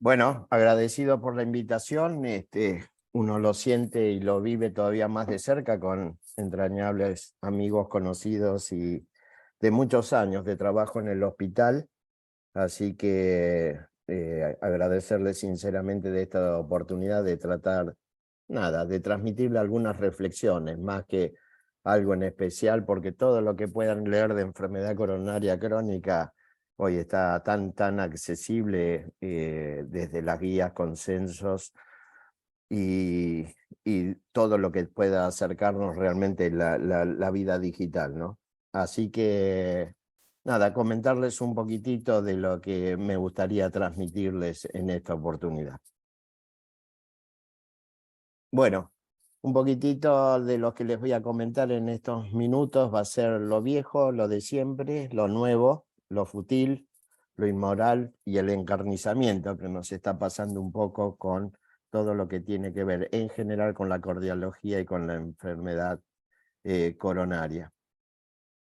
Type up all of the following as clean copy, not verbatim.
Bueno, agradecido por la invitación. Uno lo siente y lo vive todavía más de cerca con entrañables amigos conocidos y de muchos años de trabajo en el hospital. Así que agradecerle sinceramente de esta oportunidad de tratar, nada, de transmitirle algunas reflexiones, más que algo en especial, porque todo lo que puedan leer de enfermedad coronaria crónica hoy está tan accesible, desde las guías, consensos y, y todo lo que pueda acercarnos realmente la vida digital, ¿no? Así que, nada, comentarles un poquitito de lo que me gustaría transmitirles en esta oportunidad. Bueno, un poquitito de lo que les voy a comentar en estos minutos va a ser lo viejo, lo de siempre, lo nuevo, lo fútil, lo inmoral y el encarnizamiento que nos está pasando un poco con todo lo que tiene que ver en general con la cardiología y con la enfermedad coronaria.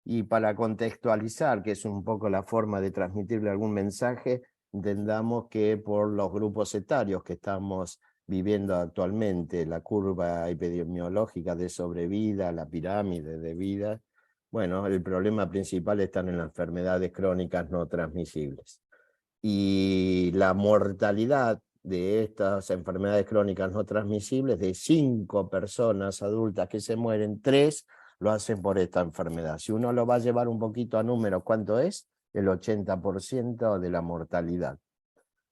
Y para contextualizar, que es un poco la forma de transmitirle algún mensaje, entendamos que por los grupos etarios que estamos viviendo actualmente, la curva epidemiológica de sobrevida, la pirámide de vida, bueno, el problema principal está en las enfermedades crónicas no transmisibles. Y la mortalidad de estas enfermedades crónicas no transmisibles, de 5 personas adultas que se mueren, 3 lo hacen por esta enfermedad. Si uno lo va a llevar un poquito a números, ¿cuánto es? El 80% de la mortalidad.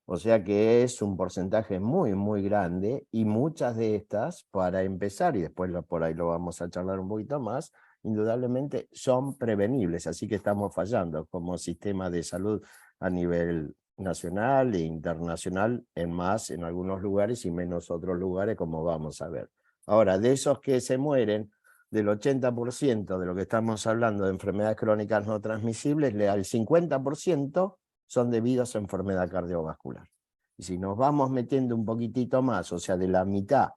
O sea que es un porcentaje muy grande, y muchas de estas, para empezar, y después por ahí lo vamos a charlar un poquito más, indudablemente son prevenibles, así que estamos fallando como sistema de salud a nivel nacional e internacional, en algunos lugares y menos otros lugares, como vamos a ver. Ahora, de esos que se mueren, del 80% de lo que estamos hablando de enfermedades crónicas no transmisibles, al 50% son debidos a enfermedad cardiovascular. Y si nos vamos metiendo un poquitito más, o sea, de la mitad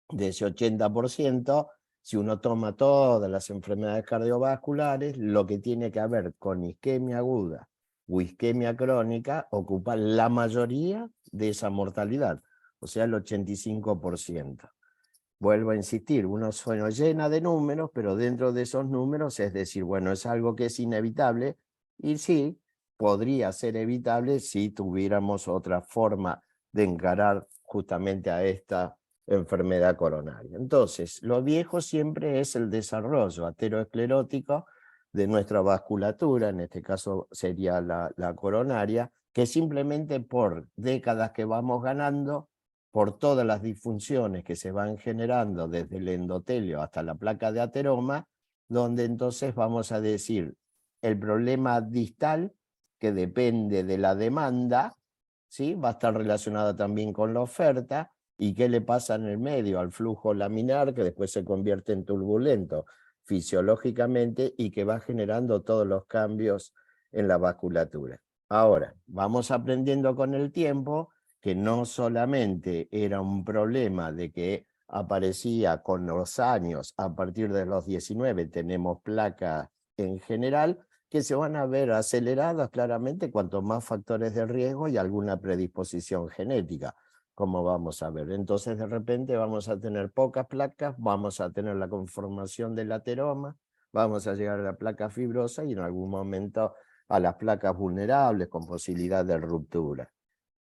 de ese 80%, si uno toma todas las enfermedades cardiovasculares, lo que tiene que ver con isquemia aguda o isquemia crónica ocupa la mayoría de esa mortalidad, o sea, el 85%. Vuelvo a insistir, uno suena llena de números, pero dentro de esos números es decir, bueno, es algo que es inevitable, y sí, podría ser evitable si tuviéramos otra forma de encarar justamente a esta enfermedad coronaria. Entonces, lo viejo siempre es el desarrollo aterosclerótico de nuestra vasculatura, en este caso sería la coronaria, que simplemente por décadas que vamos ganando, por todas las disfunciones que se van generando desde el endotelio hasta la placa de ateroma, donde entonces vamos a decir el problema distal, que depende de la demanda, ¿sí? Va a estar relacionada también con la oferta, y qué le pasa en el medio al flujo laminar, que después se convierte en turbulento fisiológicamente y que va generando todos los cambios en la vasculatura. Ahora, vamos aprendiendo con el tiempo que no solamente era un problema de que aparecía con los años, a partir de los 19 tenemos placa en general, que se van a ver aceleradas claramente cuanto más factores de riesgo y alguna predisposición genética, como vamos a ver. Entonces de repente vamos a tener pocas placas, vamos a tener la conformación del ateroma, vamos a llegar a la placa fibrosa y en algún momento a las placas vulnerables con posibilidad de ruptura.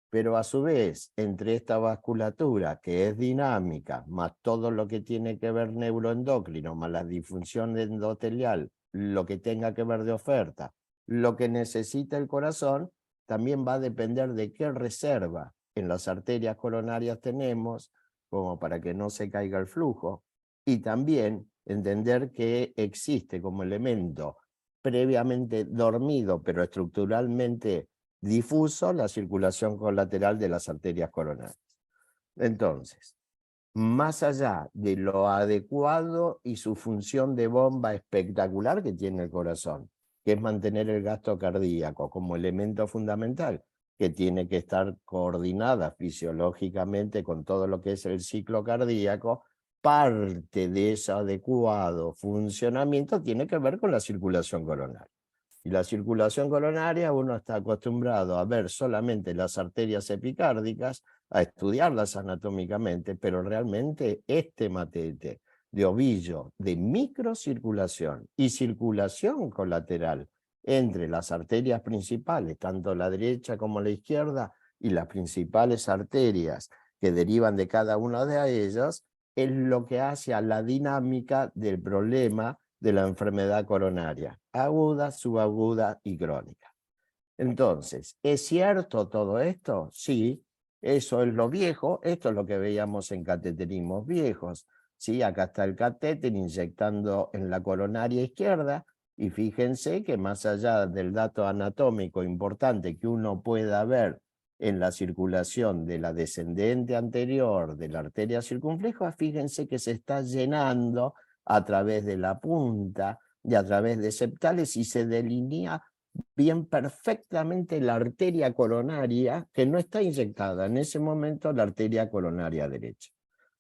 Pero a su vez, entre esta vasculatura que es dinámica, más todo lo que tiene que ver neuroendocrino, más la disfunción endotelial, lo que tenga que ver de oferta, lo que necesita el corazón, también va a depender de qué reserva en las arterias coronarias tenemos, como para que no se caiga el flujo, y también entender que existe como elemento previamente dormido, pero estructuralmente difuso, la circulación colateral de las arterias coronarias. Entonces, más allá de lo adecuado y su función de bomba espectacular que tiene el corazón, que es mantener el gasto cardíaco como elemento fundamental, que tiene que estar coordinada fisiológicamente con todo lo que es el ciclo cardíaco, parte de ese adecuado funcionamiento tiene que ver con la circulación coronaria. Y la circulación coronaria, uno está acostumbrado a ver solamente las arterias epicárdicas, a estudiarlas anatómicamente, pero realmente este matete de ovillo de microcirculación y circulación colateral entre las arterias principales, tanto la derecha como la izquierda, y las principales arterias que derivan de cada una de ellas, es lo que hace a la dinámica del problema de la enfermedad coronaria, aguda, subaguda y crónica. Entonces, ¿es cierto todo esto? Sí, eso es lo viejo, esto es lo que veíamos en cateterismos viejos. ¿Sí? Acá está el catéter inyectando en la coronaria izquierda, y fíjense que más allá del dato anatómico importante que uno pueda ver en la circulación de la descendente anterior de la arteria circunfleja, fíjense que se está llenando a través de la punta y a través de septales, y se delinea bien perfectamente la arteria coronaria que no está inyectada en ese momento, la arteria coronaria derecha.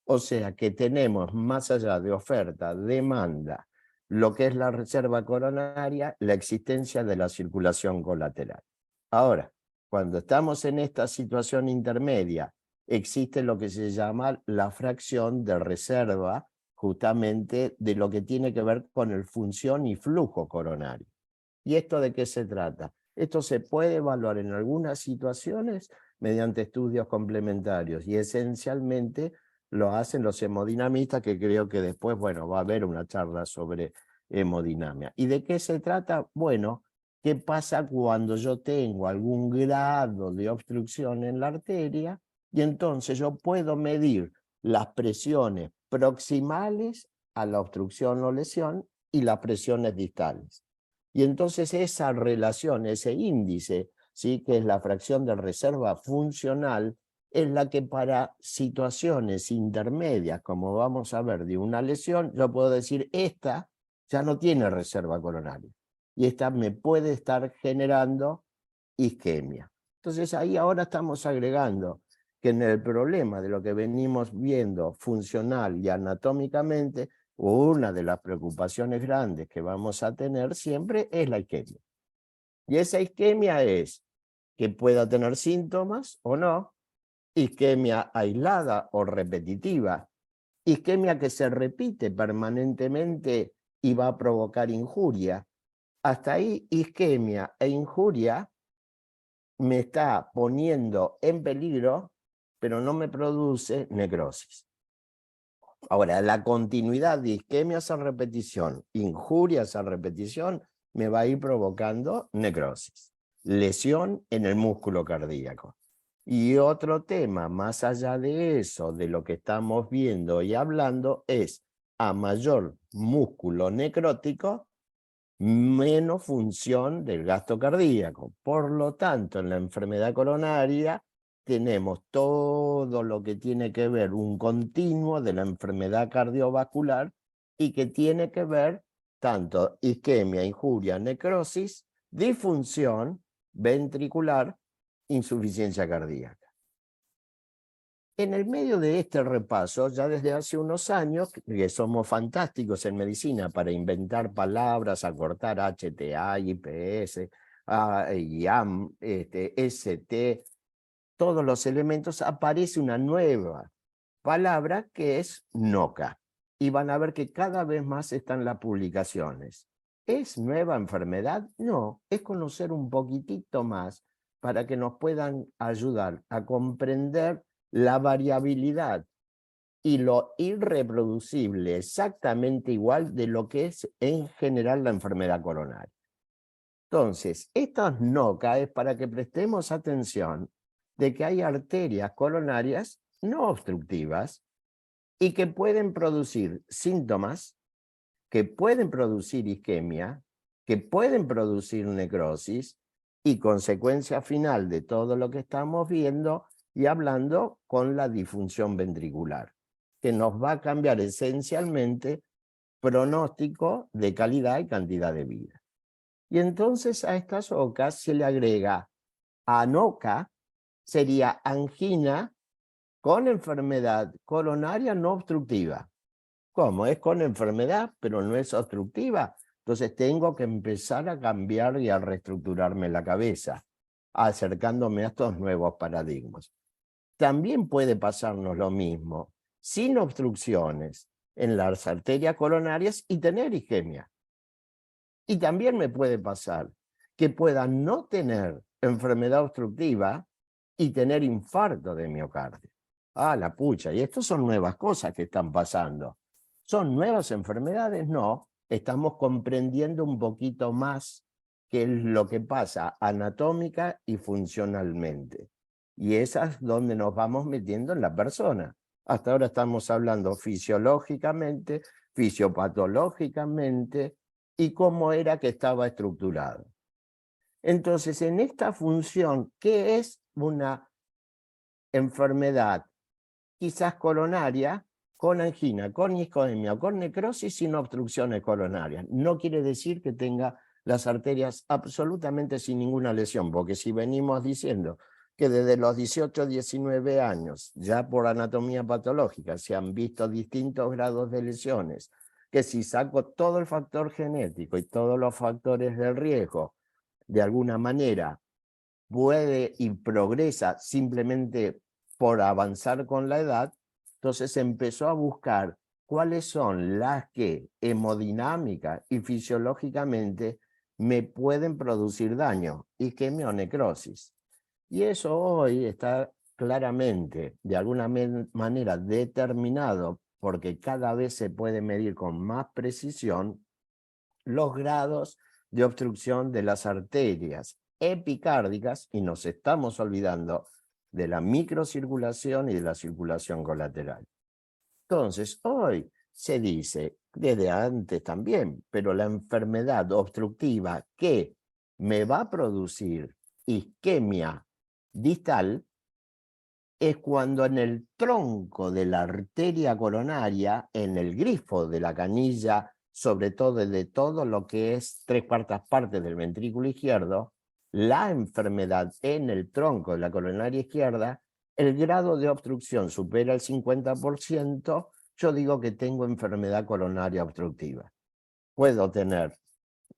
O sea que tenemos, más allá de oferta, demanda, lo que es la reserva coronaria, la existencia de la circulación colateral. Ahora, cuando estamos en esta situación intermedia, existe lo que se llama la fracción de reserva, justamente de lo que tiene que ver con el función y flujo coronario. ¿Y esto de qué se trata? Esto se puede evaluar en algunas situaciones mediante estudios complementarios, y esencialmente lo hacen los hemodinamistas, que creo que después, bueno, va a haber una charla sobre hemodinamia. ¿Y de qué se trata? Bueno, ¿qué pasa cuando yo tengo algún grado de obstrucción en la arteria? Y entonces yo puedo medir las presiones proximales a la obstrucción o lesión y las presiones distales. Y entonces esa relación, ese índice, ¿sí?, que es la fracción de reserva funcional, es la que para situaciones intermedias, como vamos a ver, de una lesión, yo puedo decir, esta ya no tiene reserva coronaria, y esta me puede estar generando isquemia. Entonces ahí ahora estamos agregando que en el problema de lo que venimos viendo funcional y anatómicamente, una de las preocupaciones grandes que vamos a tener siempre es la isquemia. Y esa isquemia es que pueda tener síntomas o no, isquemia aislada o repetitiva, isquemia que se repite permanentemente y va a provocar injuria. Hasta ahí, isquemia e injuria me está poniendo en peligro, pero no me produce necrosis. Ahora, la continuidad de isquemias a repetición, injurias a repetición, me va a ir provocando necrosis, lesión en el músculo cardíaco. Y otro tema, más allá de eso, de lo que estamos viendo y hablando, es a mayor músculo necrótico, menos función del gasto cardíaco. Por lo tanto, en la enfermedad coronaria tenemos todo lo que tiene que ver un continuo de la enfermedad cardiovascular, y que tiene que ver tanto isquemia, injuria, necrosis, disfunción ventricular, insuficiencia cardíaca. En el medio de este repaso, ya desde hace unos años, que somos fantásticos en medicina para inventar palabras, acortar HTA, IPS, IAM, ST, todos los elementos, aparece una nueva palabra que es NOCA. Y van a ver que cada vez más están las publicaciones. ¿Es nueva enfermedad? No, es conocer un poquitito más para que nos puedan ayudar a comprender la variabilidad y lo irreproducible exactamente igual de lo que es en general la enfermedad coronaria. Entonces, estas NOCA es para que prestemos atención de que hay arterias coronarias no obstructivas y que pueden producir síntomas, que pueden producir isquemia, que pueden producir necrosis, y consecuencia final de todo lo que estamos viendo y hablando con la disfunción ventricular, que nos va a cambiar esencialmente pronóstico de calidad y cantidad de vida. Y entonces a estas OCAs se le agrega ANOCA, sería angina con enfermedad coronaria no obstructiva. ¿Cómo? Es con enfermedad, pero no es obstructiva. Entonces tengo que empezar a cambiar y a reestructurarme la cabeza, acercándome a estos nuevos paradigmas. También puede pasarnos lo mismo, sin obstrucciones en las arterias coronarias y tener isquemia. Y también me puede pasar que pueda no tener enfermedad obstructiva y tener infarto de miocardio. Ah, la pucha, y estas son nuevas cosas que están pasando. ¿Son nuevas enfermedades? No, estamos comprendiendo un poquito más qué es lo que pasa anatómica y funcionalmente. Y esas es donde nos vamos metiendo en la persona. Hasta ahora estamos hablando fisiológicamente, fisiopatológicamente, y cómo era que estaba estructurado. Entonces, en esta función, ¿qué es una enfermedad quizás coronaria con angina, con isquemia, con necrosis sin obstrucciones coronarias? No quiere decir que tenga las arterias absolutamente sin ninguna lesión, porque si venimos diciendo que desde los 18, 19 años, ya por anatomía patológica, se han visto distintos grados de lesiones, que si saco todo el factor genético y todos los factores de riesgo, de alguna manera puede y progresa simplemente por avanzar con la edad, entonces empezó a buscar cuáles son las que hemodinámica y fisiológicamente me pueden producir daño, isquemia o necrosis. Y eso hoy está claramente, de alguna manera, determinado, porque cada vez se puede medir con más precisión los grados de obstrucción de las arterias epicárdicas, y nos estamos olvidando de la microcirculación y de la circulación colateral. Entonces, hoy se dice, desde antes también, pero la enfermedad obstructiva que me va a producir isquemia distal es cuando en el tronco de la arteria coronaria, en el grifo de la canilla, sobre todo de todo lo que es 3/4 partes del ventrículo izquierdo, la enfermedad en el tronco de la coronaria izquierda, el grado de obstrucción supera el 50%, yo digo que tengo enfermedad coronaria obstructiva. Puedo tener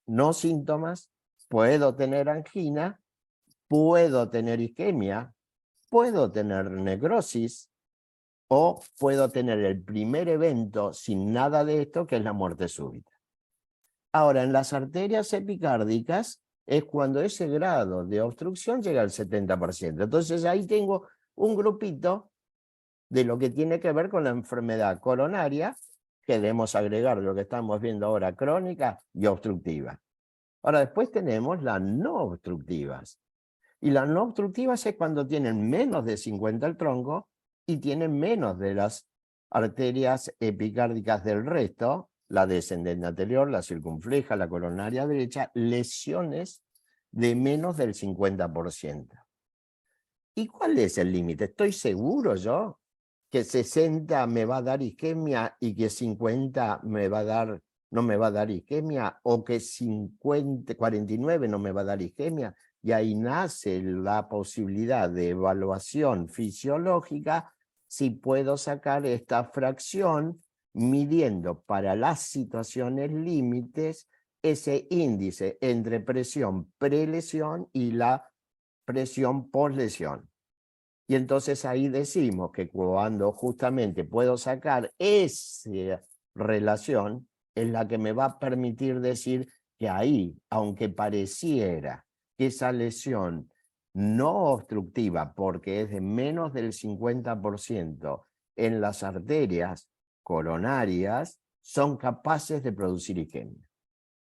no síntomas, puedo tener angina, puedo tener isquemia, puedo tener necrosis o puedo tener el primer evento sin nada de esto, que es la muerte súbita. Ahora, en las arterias epicárdicas es cuando ese grado de obstrucción llega al 70%. Entonces ahí tengo un grupito de lo que tiene que ver con la enfermedad coronaria, que debemos agregar lo que estamos viendo ahora, crónica y obstructiva. Ahora, después tenemos las no obstructivas. Y las no obstructivas es cuando tienen menos de 50 el tronco y tienen menos de las arterias epicárdicas del resto, la descendente anterior, la circunfleja, la coronaria derecha, lesiones de menos del 50%. ¿Y cuál es el límite? ¿Estoy seguro yo que 60 me va a dar isquemia y que 50 me va a dar, no me va a dar isquemia, o que 49 no me va a dar isquemia? Y ahí nace la posibilidad de evaluación fisiológica si puedo sacar esta fracción midiendo para las situaciones límites ese índice entre presión prelesión y la presión poslesión. Y entonces ahí decimos que cuando justamente puedo sacar esa relación, es la que me va a permitir decir que ahí, aunque pareciera que esa lesión no obstructiva, porque es de menos del 50% en las arterias coronarias, son capaces de producir isquemia.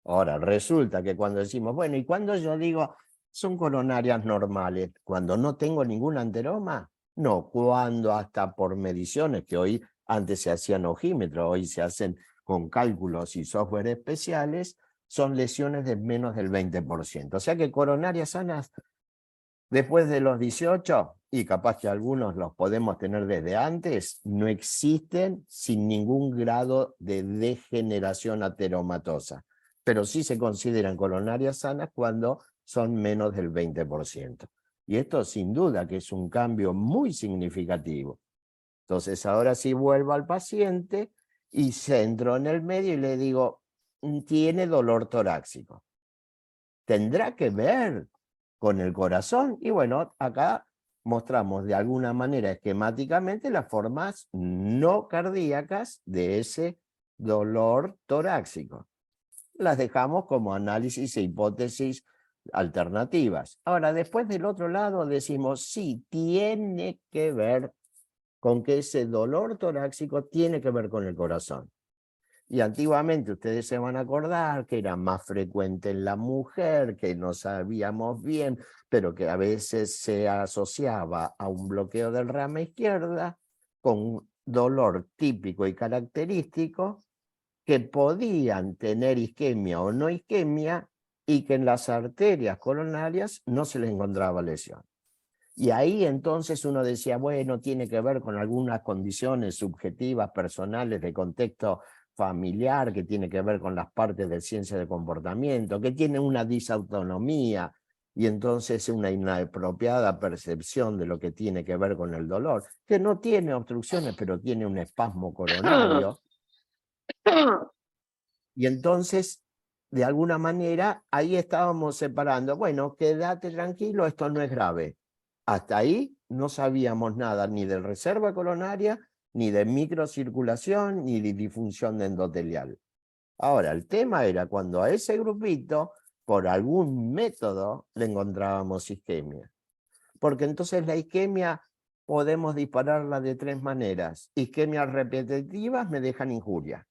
Ahora, resulta que cuando decimos, bueno, y cuando yo digo, son coronarias normales, cuando no tengo ningún anteroma, no, cuando hasta por mediciones que hoy antes se hacían ojímetros, hoy se hacen con cálculos y software especiales, son lesiones de menos del 20%. O sea que coronarias sanas después de los 18, y capaz que algunos los podemos tener desde antes, no existen sin ningún grado de degeneración ateromatosa, pero sí se consideran coronarias sanas cuando son menos del 20%. Y esto sin duda que es un cambio muy significativo. Entonces ahora sí vuelvo al paciente y centro en el medio y le digo, tiene dolor torácico. ¿Tendrá que ver con el corazón? Y bueno, acá mostramos de alguna manera esquemáticamente las formas no cardíacas de ese dolor torácico. Las dejamos como análisis e hipótesis alternativas. Ahora, después del otro lado decimos, sí, tiene que ver con que ese dolor torácico tiene que ver con el corazón. Y antiguamente ustedes se van a acordar que era más frecuente en la mujer, que no sabíamos bien, pero que a veces se asociaba a un bloqueo del rama izquierda con dolor típico y característico, que podían tener isquemia o no isquemia y que en las arterias coronarias no se les encontraba lesión. Y ahí entonces uno decía, bueno, tiene que ver con algunas condiciones subjetivas, personales, de contexto familiar, que tiene que ver con las partes de ciencia de comportamiento, que tiene una disautonomía y entonces una inapropiada percepción de lo que tiene que ver con el dolor, que no tiene obstrucciones, pero tiene un espasmo coronario. Y entonces, de alguna manera, ahí estábamos separando, bueno, quédate tranquilo, esto no es grave. Hasta ahí no sabíamos nada ni de reserva coronaria, ni de microcirculación, ni de disfunción endotelial. Ahora, el tema era cuando a ese grupito, por algún método, le encontrábamos isquemia. Porque entonces la isquemia podemos dispararla de tres maneras. Isquemias repetitivas me dejan injuria.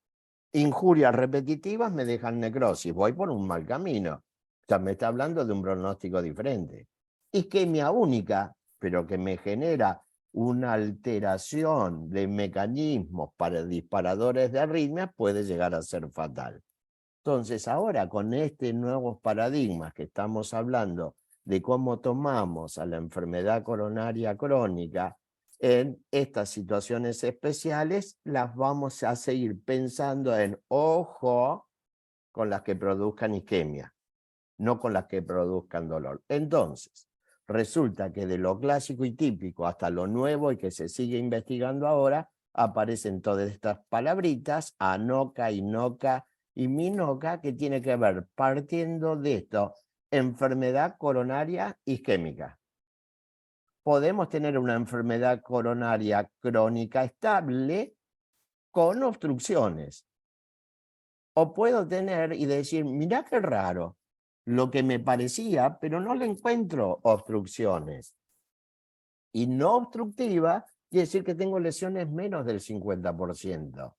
Injurias repetitivas me dejan necrosis. Voy por un mal camino. O sea, me está hablando de un pronóstico diferente. Isquemia única, pero que me genera una alteración de mecanismos para disparadores de arritmias, puede llegar a ser fatal. Entonces, ahora con estos nuevos paradigmas que estamos hablando de cómo tomamos a la enfermedad coronaria crónica, en estas situaciones especiales las vamos a seguir pensando en ojo con las que produzcan isquemia, no con las que produzcan dolor. Entonces, resulta que de lo clásico y típico hasta lo nuevo y que se sigue investigando ahora, aparecen todas estas palabritas, ANOCA, INOCA y MINOCA, que tiene que ver, partiendo de esto, enfermedad coronaria isquémica. Podemos tener una enfermedad coronaria crónica estable con obstrucciones. O puedo tener y decir, mirá qué raro, lo que me parecía, pero no le encuentro obstrucciones. Y no obstructiva quiere decir que tengo lesiones menos del 50%,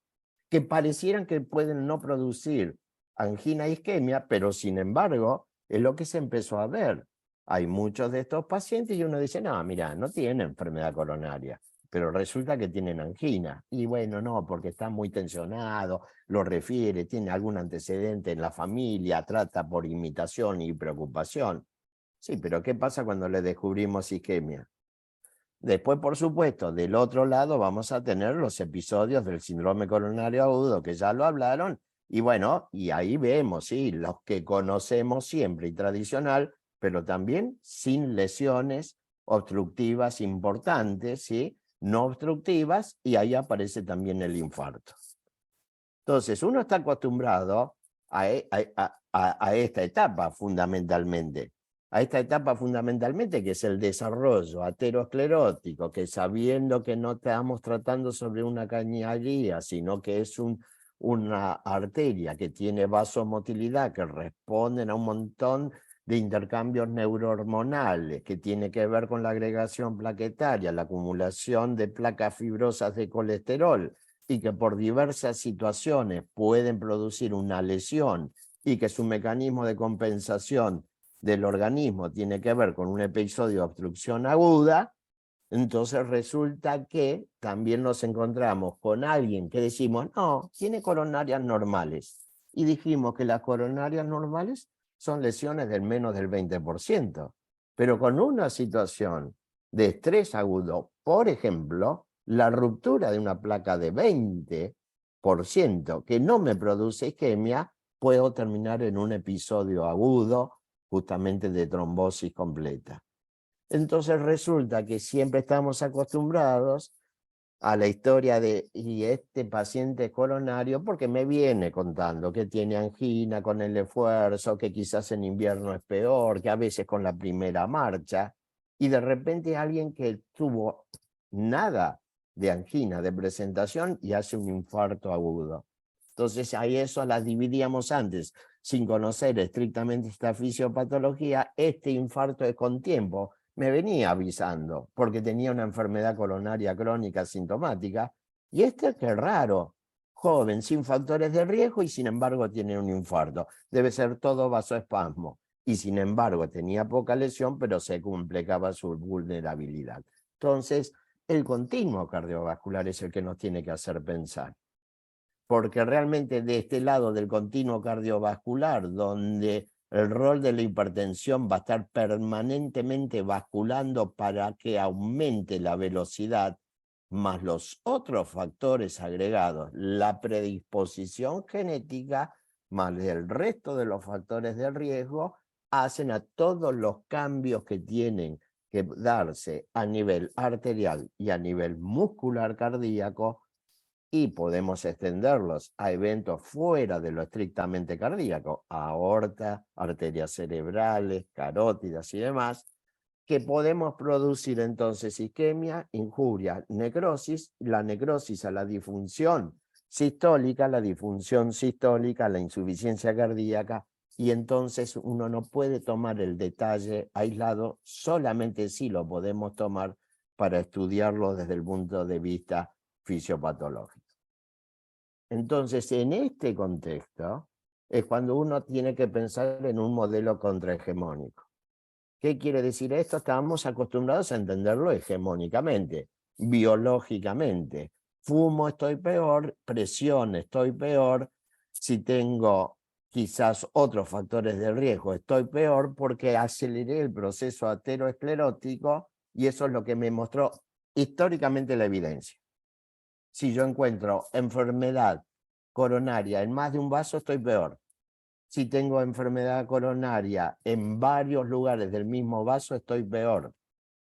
que parecieran que pueden no producir angina e isquemia, pero sin embargo es lo que se empezó a ver. Hay muchos de estos pacientes y uno dice, no, mira, no tienen enfermedad coronaria, pero resulta que tienen angina. Y bueno, no, porque está muy tensionado, lo refiere, tiene algún antecedente en la familia, trata por imitación y preocupación. Sí, pero ¿qué pasa cuando le descubrimos isquemia? Después, por supuesto, del otro lado vamos a tener los episodios del síndrome coronario agudo, que ya lo hablaron, y bueno, y ahí vemos, sí, los que conocemos siempre y tradicional, pero también sin lesiones obstructivas importantes, ¿sí? No obstructivas, y ahí aparece también el infarto. Entonces, uno está acostumbrado a esta etapa fundamentalmente. A esta etapa fundamentalmente que es el desarrollo aterosclerótico, que sabiendo que no estamos tratando sobre una cañería, sino que es una arteria que tiene vasomotilidad, que responden a un montón de intercambios neurohormonales, que tiene que ver con la agregación plaquetaria, la acumulación de placas fibrosas de colesterol, y que por diversas situaciones pueden producir una lesión y que su mecanismo de compensación del organismo tiene que ver con un episodio de obstrucción aguda, entonces resulta que también nos encontramos con alguien que decimos, no, tiene coronarias normales. Y dijimos que las coronarias normales son lesiones del menos del 20%. Pero con una situación de estrés agudo, por ejemplo, la ruptura de una placa de 20% que no me produce isquemia, puedo terminar en un episodio agudo justamente de trombosis completa. Entonces resulta que siempre estamos acostumbrados a la historia de, y este paciente coronario, porque me viene contando que tiene angina con el esfuerzo, que quizás en invierno es peor, que a veces con la primera marcha, y de repente alguien que tuvo nada de angina de presentación y hace un infarto agudo. Entonces a eso las dividíamos antes, sin conocer estrictamente esta fisiopatología. Este infarto es con tiempo, me venía avisando porque tenía una enfermedad coronaria crónica sintomática, y este que es raro, joven, sin factores de riesgo y sin embargo tiene un infarto. Debe ser todo vasoespasmo y sin embargo tenía poca lesión, pero se complicaba su vulnerabilidad. Entonces, el continuo cardiovascular es el que nos tiene que hacer pensar, porque realmente de este lado del continuo cardiovascular, donde el rol de la hipertensión va a estar permanentemente basculando para que aumente la velocidad, más los otros factores agregados, la predisposición genética, más el resto de los factores de riesgo, hacen a todos los cambios que tienen que darse a nivel arterial y a nivel muscular cardíaco, y podemos extenderlos a eventos fuera de lo estrictamente cardíaco, aorta, arterias cerebrales, carótidas y demás, que podemos producir entonces isquemia, injuria, necrosis, la necrosis a la disfunción sistólica, la disfunción sistólica, la insuficiencia cardíaca, y entonces uno no puede tomar el detalle aislado, solamente sí lo podemos tomar para estudiarlo desde el punto de vista fisiopatológico. Entonces, en este contexto, es cuando uno tiene que pensar en un modelo contrahegemónico. ¿Qué quiere decir esto? Estábamos acostumbrados a entenderlo hegemónicamente, biológicamente. Fumo, estoy peor; presión, estoy peor; si tengo quizás otros factores de riesgo, estoy peor porque aceleré el proceso aterosclerótico, y eso es lo que me mostró históricamente la evidencia. Si yo encuentro enfermedad coronaria en más de un vaso, estoy peor. Si tengo enfermedad coronaria en varios lugares del mismo vaso, estoy peor.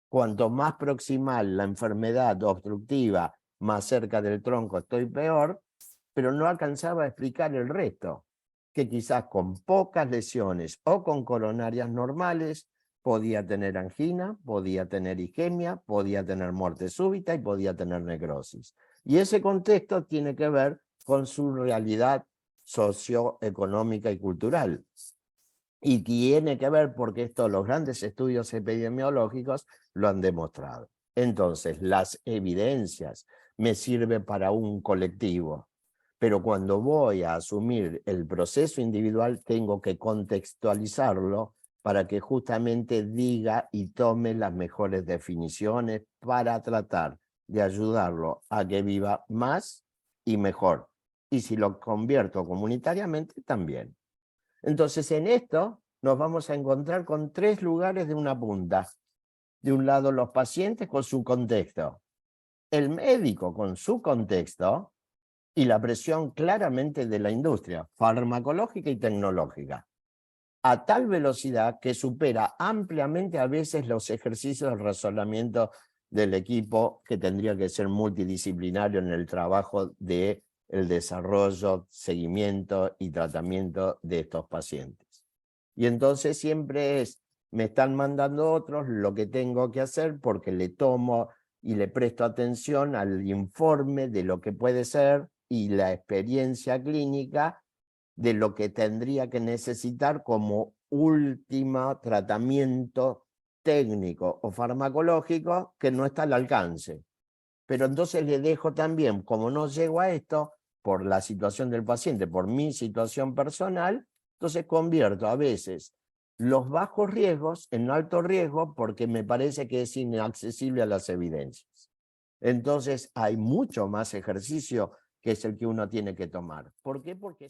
Cuanto más proximal la enfermedad obstructiva, más cerca del tronco, estoy peor, pero no alcanzaba a explicar el resto, que quizás con pocas lesiones o con coronarias normales podía tener angina, podía tener isquemia, podía tener muerte súbita y podía tener necrosis. Y ese contexto tiene que ver con su realidad socioeconómica y cultural. Y tiene que ver porque esto los grandes estudios epidemiológicos lo han demostrado. Entonces, las evidencias me sirven para un colectivo, pero cuando voy a asumir el proceso individual tengo que contextualizarlo para que justamente diga y tome las mejores definiciones para tratar de ayudarlo a que viva más y mejor. Y si lo convierto comunitariamente, también. Entonces, en esto nos vamos a encontrar con tres lugares de una punta. De un lado, los pacientes con su contexto, el médico con su contexto, y la presión claramente de la industria farmacológica y tecnológica, a tal velocidad que supera ampliamente a veces los ejercicios de razonamiento del equipo, que tendría que ser multidisciplinario en el trabajo de el desarrollo, seguimiento y tratamiento de estos pacientes. Y entonces siempre es, me están mandando otros, lo que tengo que hacer, porque le tomo y le presto atención al informe de lo que puede ser y la experiencia clínica de lo que tendría que necesitar como último tratamiento técnico o farmacológico que no está al alcance. Pero entonces le dejo también, como no llego a esto, por la situación del paciente, por mi situación personal, entonces convierto a veces los bajos riesgos en alto riesgo porque me parece que es inaccesible a las evidencias. Entonces hay mucho más ejercicio que es el que uno tiene que tomar. ¿Por qué? Porque